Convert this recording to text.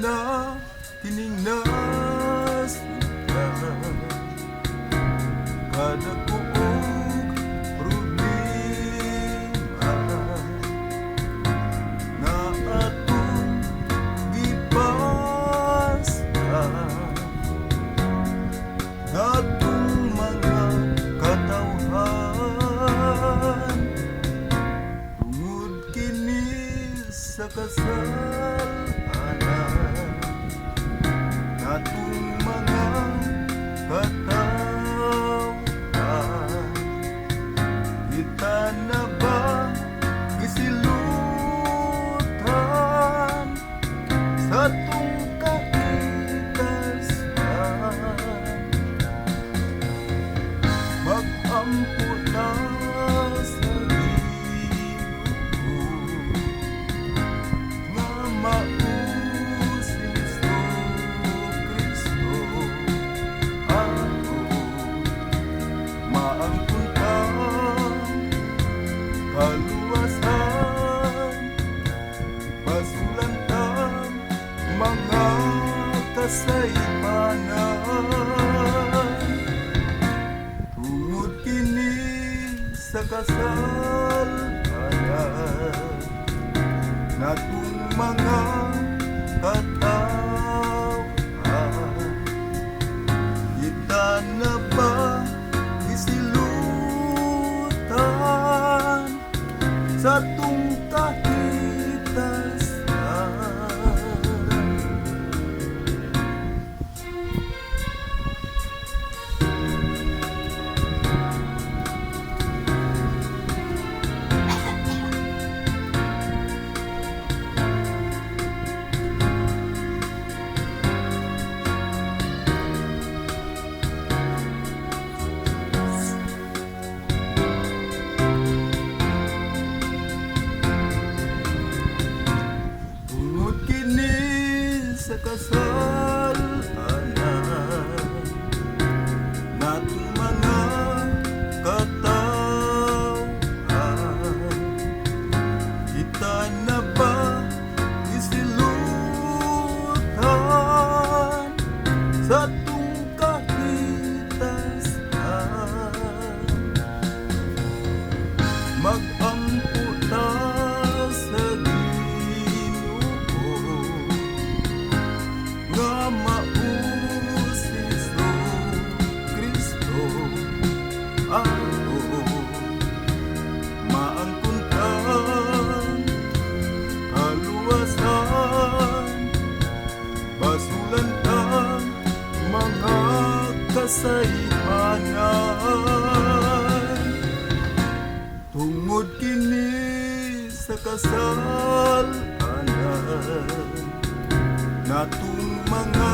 na tiningnas ka kada kuog problema na atong gipastan natong mga katawhan tungod kini sa kasalanan natong mga katawhan kita na ba gisilutan sa atong kaitasan mag-amputa sa iyo nga mausin sa Kristo ako maangkutan kaluwasan pasulantan mga kasaypanan tungod kini sa kasalanan natong mga katawhan kita na ba gisilutan sa atong kahitasan tungod kini sa kasalanan natong mga katawhan kita na ba gisilutan sa atong kahitasan mag-amputa sa Ginoo nga mausin sa Kristo ako maangkuntan kaluwasan basulantan mga kasaypanan tungod kini sa kasalanan natong mga